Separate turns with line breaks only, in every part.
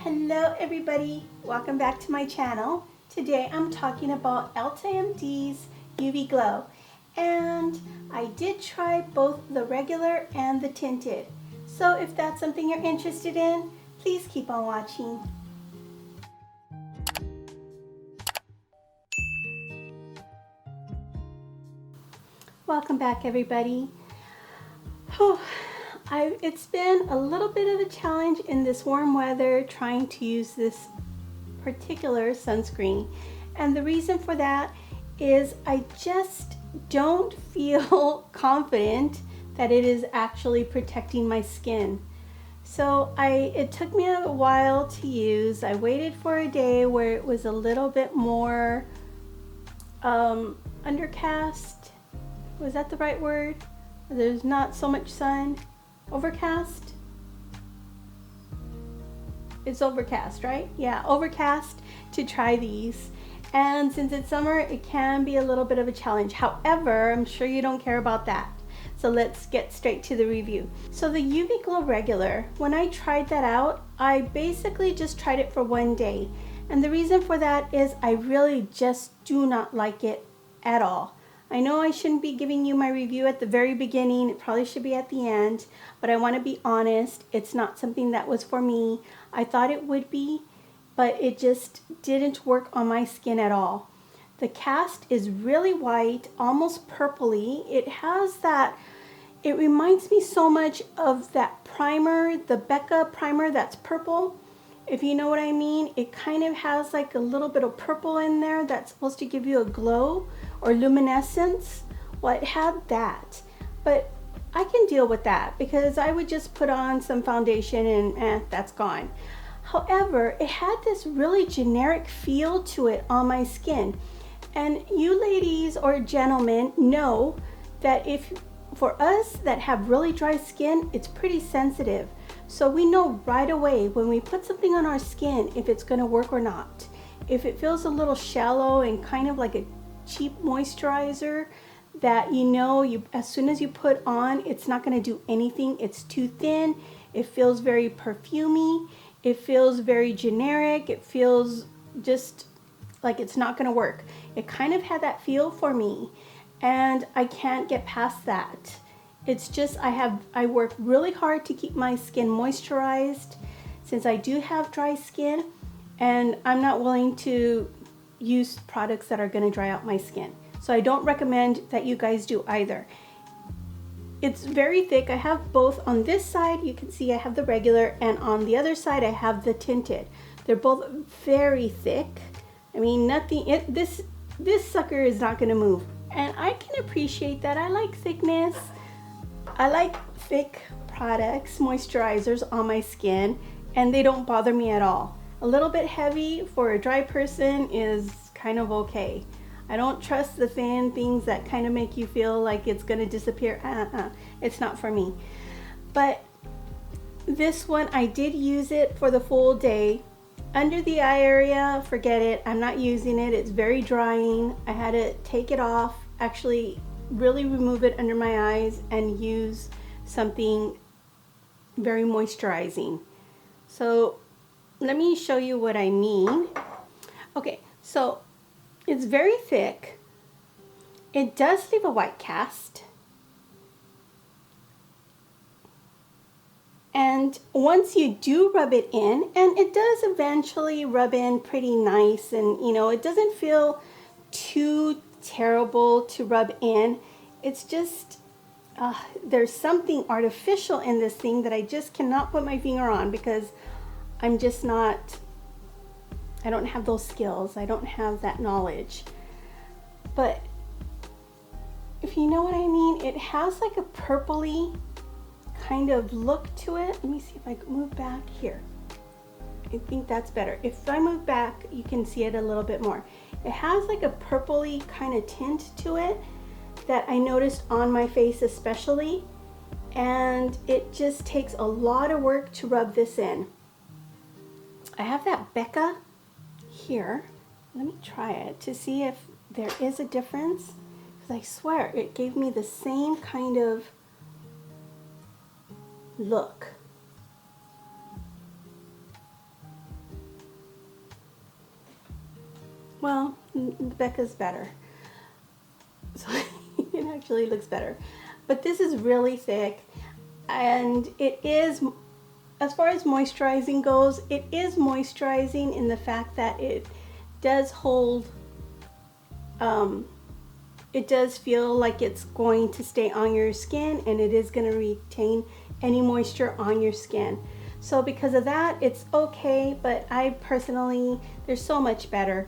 Hello everybody, welcome back to my channel. Today I'm talking about EltaMD's UV Glow, and I did try both the regular and the tinted. So if that's something you're interested in, please keep on watching. Welcome back everybody. It's been a little bit of a challenge in this warm weather trying to use this particular sunscreen, and the reason for that is I just don't feel confident that it is actually protecting my skin. So it took me a while to use. I waited for a day where it was a little bit more undercast. Was that the right word? There's not so much sun. Overcast? It's overcast, right? Yeah, overcast to try these. And since it's summer, it can be a little bit of a challenge. However, I'm sure you don't care about that. So let's get straight to the review. So the UV Glow Regular, when I tried that out, I basically just tried it for one day. And the reason for that is I really just do not like it at all. I know I shouldn't be giving you my review at the very beginning. It probably should be at the end, but I want to be honest. It's not something that was for me. I thought it would be, but it just didn't work on my skin at all. The cast is really white, almost purpley. It has that, it reminds me so much of that primer, the Becca primer that's purple. If you know what I mean, it kind of has like a little bit of purple in there that's supposed to give you a glow or luminescence. Well, it had that, but I can deal with that because I would just put on some foundation and that's gone. However, it had this really generic feel to it on my skin. And you ladies or gentlemen know that for us that have really dry skin, it's pretty sensitive. So we know right away when we put something on our skin if it's going to work or not. If it feels a little shallow and kind of like a cheap moisturizer that as soon as you put on, it's not going to do anything. It's too thin. It feels very perfumey. It feels very generic. It feels just like it's not going to work. It kind of had that feel for me, and I can't get past that. It's just I work really hard to keep my skin moisturized since I do have dry skin, and I'm not willing to use products that are going to dry out my skin. So I don't recommend that you guys do either. It's very thick. I have both on this side. You can see I have the regular, and on the other side I have the tinted. They're both very thick. I mean, this sucker is not going to move, and I can appreciate that. I like thickness. I like thick products, moisturizers on my skin, and they don't bother me at all. A little bit heavy for a dry person is kind of okay. I don't trust the thin things that kind of make you feel like it's going to disappear. It's not for me. But this one, I did use it for the full day. Under the eye area, forget it. I'm not using it. It's very drying. I had to take it off, actually really remove it under my eyes and use something very moisturizing. So let me show you what I mean. Okay, so it's very thick. It does leave a white cast. And once you do rub it in, and it does eventually rub in pretty nice, and it doesn't feel too terrible to rub in. It's just there's something artificial in this thing that I just cannot put my finger on because I'm just not, I don't have those skills. I don't have that knowledge. But if you know what I mean, it has like a purpley kind of look to it. Let me see if I can move back here. I think that's better. If I move back, you can see it a little bit more. It has like a purpley kind of tint to it that I noticed on my face especially, and it just takes a lot of work to rub this in. I have that Becca here. Let me try it to see if there is a difference, because I swear it gave me the same kind of look. Well, Becca's better. So it actually looks better. But this is really thick, and it is, as far as moisturizing goes, it is moisturizing in the fact that it does hold, it does feel like it's going to stay on your skin, and it is going to retain any moisture on your skin. So because of that, it's okay, but I personally, there's so much better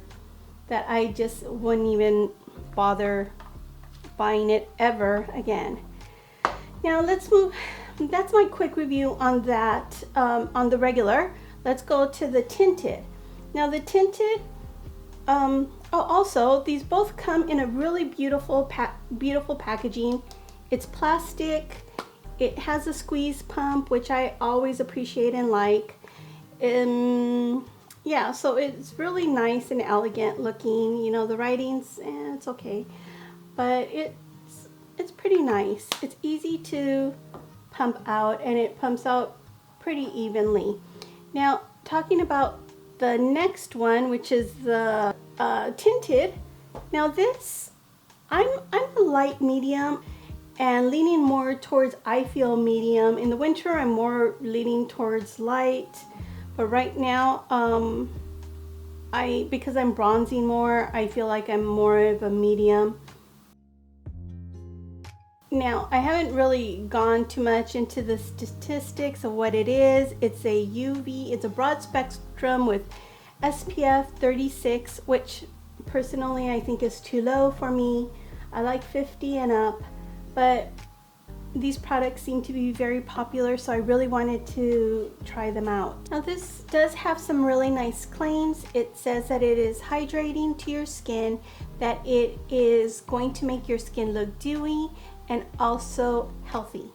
that I just wouldn't even bother buying it ever again. Now let's move, that's my quick review on that, on the regular. Let's go to the tinted. Now the tinted, also these both come in a really beautiful beautiful packaging. It's plastic. It has a squeeze pump, which I always appreciate and like. Yeah, so it's really nice and elegant looking. You know, the writing's, it's okay, but it's pretty nice. It's easy to pump out, and it pumps out pretty evenly. Now, talking about the next one, which is the tinted. Now this, I'm a light medium and leaning more towards, I feel, medium. In the winter, I'm more leaning towards light, but right now, because I'm bronzing more, I feel like I'm more of a medium. Now, I haven't really gone too much into the statistics of what it is. It's a UV, it's a broad spectrum with SPF 36, which personally I think is too low for me. I like 50 and up, but these products seem to be very popular, so I really wanted to try them out. Now this does have some really nice claims. It says that it is hydrating to your skin, that it is going to make your skin look dewy and also healthy.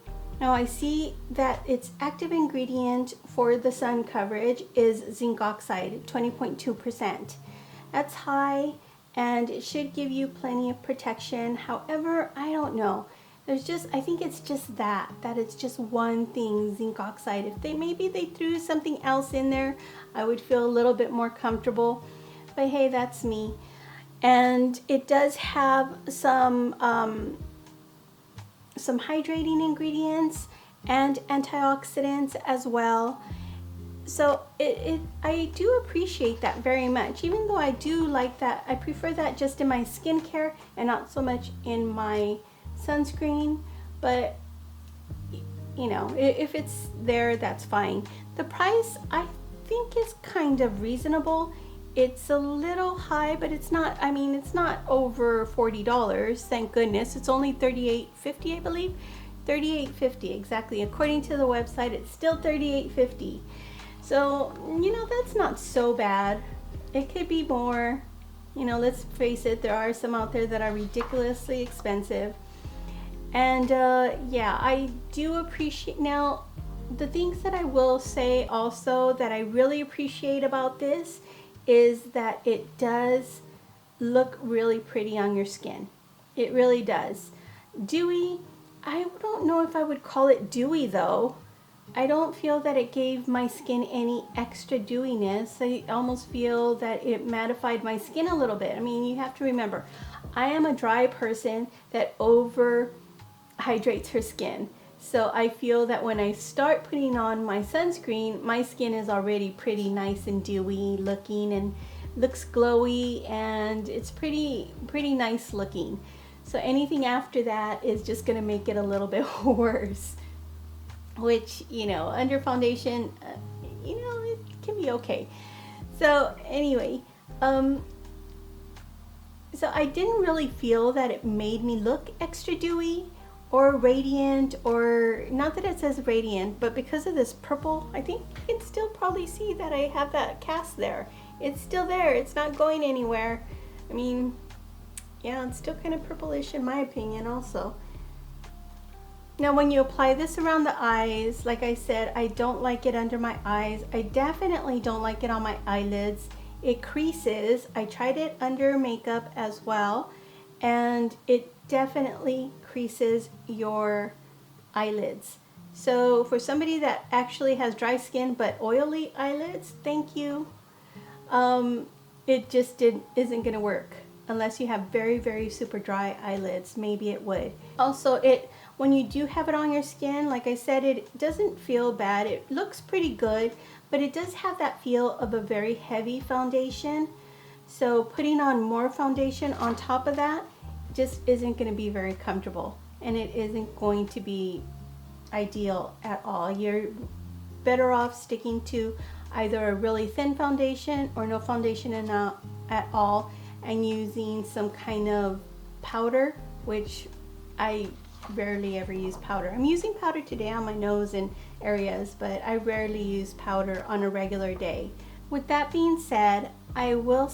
Now I see that its active ingredient for the sun coverage is zinc oxide, 20.2%. That's high, and it should give you plenty of protection. However, I don't know. I think it's just that it's just one thing, zinc oxide. If maybe they threw something else in there, I would feel a little bit more comfortable. But hey, that's me. And it does have some hydrating ingredients and antioxidants as well. So I do appreciate that very much, even though I do like that. I prefer that just in my skincare and not so much in my sunscreen, but you know, if it's there, that's fine. The price, I think, is kind of reasonable. It's a little high, but it's not, I mean, it's not over $40, thank goodness. It's only $38.50, I believe. $38.50 exactly. According to the website, it's still $38.50. So, you know, that's not so bad. It could be more. You know, let's face it, there are some out there that are ridiculously expensive. And yeah, I do appreciate, now the things that I will say also that I really appreciate about this is that it does look really pretty on your skin. It really does. Dewy, I don't know if I would call it dewy though. I don't feel that it gave my skin any extra dewiness. I almost feel that it mattified my skin a little bit. I mean, you have to remember, I am a dry person that over hydrates her skin. So I feel that when I start putting on my sunscreen, my skin is already pretty nice and dewy looking and looks glowy, and it's pretty nice looking. So anything after that is just going to make it a little bit worse, which, you know, under foundation, you know, it can be okay. So anyway, so I didn't really feel that it made me look extra dewy or radiant, or not that it says radiant, but because of this purple, I think you can still probably see that I have that cast there. It's still there. It's not going anywhere. I mean, yeah, it's still kind of purplish in my opinion also. Now when you apply this around the eyes, like I said, I don't like it under my eyes. I definitely don't like it on my eyelids. It creases. I tried it under makeup as well, and it definitely creases your eyelids. So for somebody that actually has dry skin but oily eyelids, thank you. it just isn't gonna work unless you have very, very super dry eyelids. Maybe it would. Also, when you do have it on your skin, like I said, it doesn't feel bad. It looks pretty good, but it does have that feel of a very heavy foundation. So putting on more foundation on top of that just isn't going to be very comfortable, and it isn't going to be ideal at all. You're better off sticking to either a really thin foundation or no foundation at all, and using some kind of powder, which I rarely ever use powder. I'm using powder today on my nose and areas, but I rarely use powder on a regular day. With that being said, I will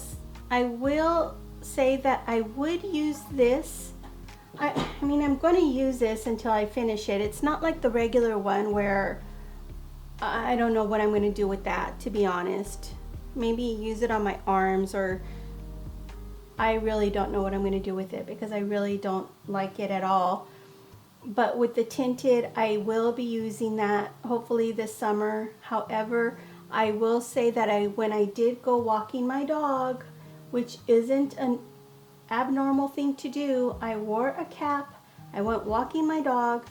say that I would use this. I mean, I'm going to use this until I finish it. It's not like the regular one where I don't know what I'm going to do with that, to be honest. Maybe use it on my arms, or I really don't know what I'm going to do with it because I really don't like it at all. But with the tinted, I will be using that hopefully this summer. However, I will say that when I did go walking my dog, which isn't an abnormal thing to do, I wore a cap, I went walking my dog,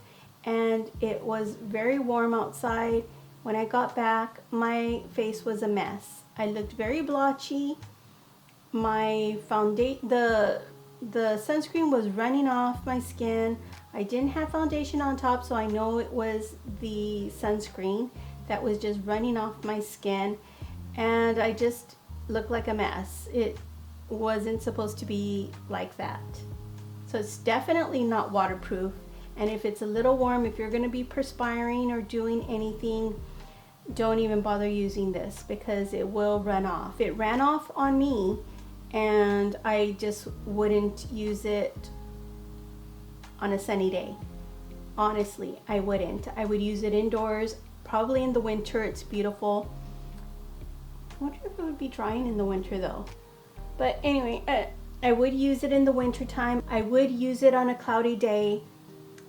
and it was very warm outside. When I got back, my face was a mess. I looked very blotchy. My the sunscreen was running off my skin. I didn't have foundation on top, so I know it was the sunscreen that was just running off my skin, and I just looked like a mess. It wasn't supposed to be like that. So it's definitely not waterproof, and if it's a little warm, if you're going to be perspiring or doing anything, don't even bother using this because it will run off. It ran off on me, and I just wouldn't use it on a sunny day. Honestly, I wouldn't. I would use it indoors, probably in the winter. It's beautiful. I wonder if it would be drying in the winter though. But anyway, I would use it in the winter time. I would use it on a cloudy day.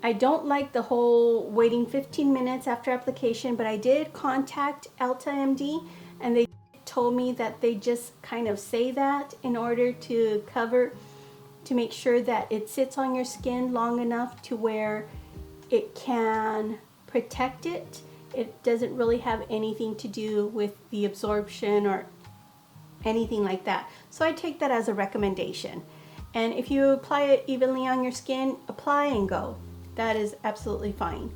I don't like the whole waiting 15 minutes after application, but I did contact EltaMD, and they told me that they just kind of say that in order to make sure that it sits on your skin long enough to where it can protect it. It doesn't really have anything to do with the absorption or anything like that. So I take that as a recommendation. And if you apply it evenly on your skin, apply and go. That is absolutely fine.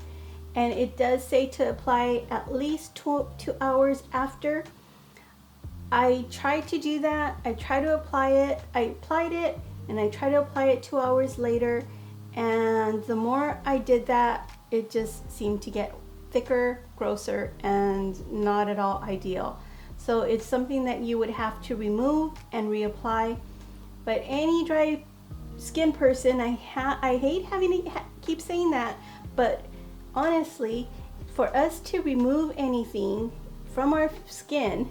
And it does say to apply at least 2 hours after. I tried to do that. I tried to apply it. I applied it, and I tried to apply it 2 hours later. And the more I did that, it just seemed to get thicker, grosser, and not at all ideal. So it's something that you would have to remove and reapply. But any dry skin person, I hate having to keep saying that, but honestly, for us to remove anything from our skin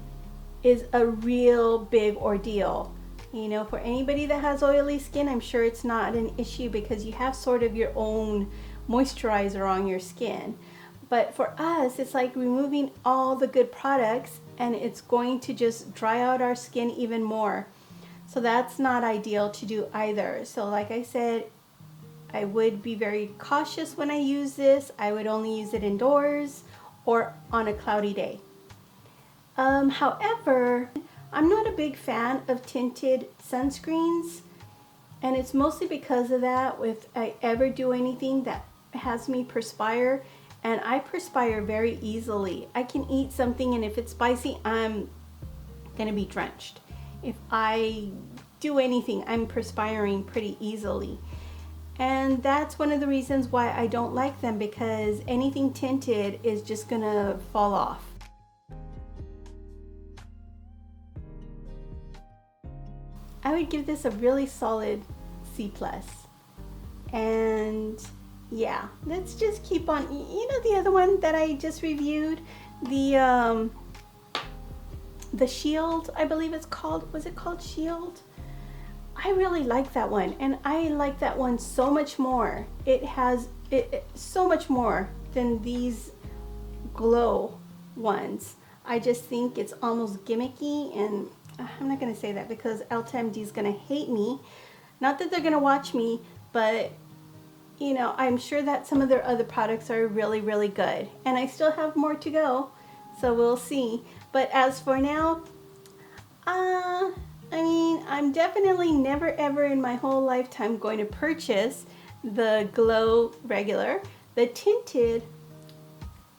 is a real big ordeal. You know, for anybody that has oily skin, I'm sure it's not an issue because you have sort of your own moisturizer on your skin. But for us, it's like removing all the good products, and it's going to just dry out our skin even more. So that's not ideal to do either. So like I said, I would be very cautious when I use this. I would only use it indoors or on a cloudy day. However, I'm not a big fan of tinted sunscreens, and it's mostly because of that. If I ever do anything that has me perspire, and I perspire very easily. I can eat something, and if it's spicy, I'm gonna be drenched. If I do anything, I'm perspiring pretty easily. And that's one of the reasons why I don't like them, because anything tinted is just gonna fall off. I would give this a really solid C+. And yeah, let's just keep on. You know the other one that I just reviewed, the Shield, I believe it's called. Was it called Shield? I really like that one, and I like that one so much more. It has so much more than these glow ones. I just think it's almost gimmicky, and I'm not gonna say that because EltaMD is gonna hate me. Not that they're gonna watch me, but you know, I'm sure that some of their other products are really, really good. And I still have more to go, so we'll see. But as for now, I mean, I'm definitely never ever in my whole lifetime going to purchase the Glow Regular. The Tinted,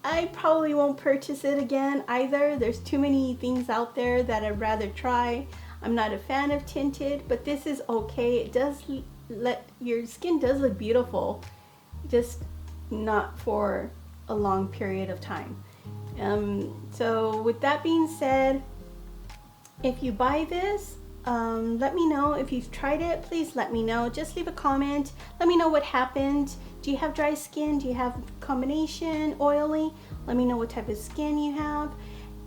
I probably won't purchase it again either. There's too many things out there that I'd rather try. I'm not a fan of tinted, but this is okay. It does let your skin does look beautiful, just not for a long period of time. So with that being said, if you buy this, let me know. If you've tried it, please let me know. Just leave a comment. Let me know what happened. Do you have dry skin? Do you have combination, oily? Let me know what type of skin you have.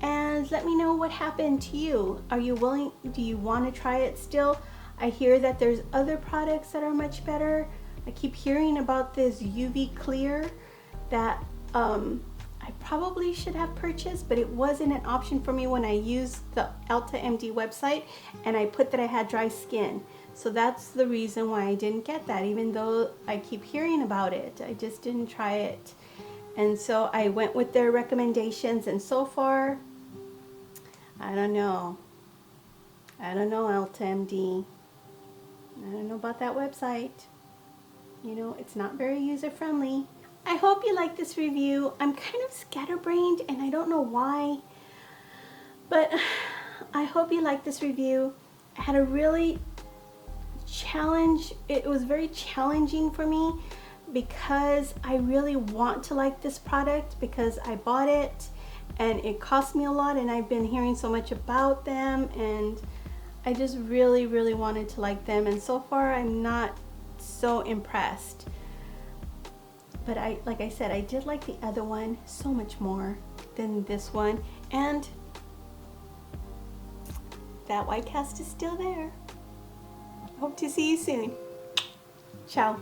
And let me know what happened to you. Are you willing? Do you want to try it still? I hear that there's other products that are much better. I keep hearing about this UV clear that I probably should have purchased, but it wasn't an option for me when I used the EltaMD website and I put that I had dry skin. So that's the reason why I didn't get that, even though I keep hearing about it. I just didn't try it. And so I went with their recommendations, and so far, I don't know. I don't know, EltaMD. I don't know about that website. You know, it's not very user-friendly. I hope you like this review. I'm kind of scatterbrained and I don't know why, but I hope you like this review. I had a really it was very challenging for me because I really want to like this product because I bought it and it cost me a lot and I've been hearing so much about them and I just really, really wanted to like them, and so far I'm not so impressed. But like I said, I did like the other one so much more than this one, and that white cast is still there. Hope to see you soon. Ciao.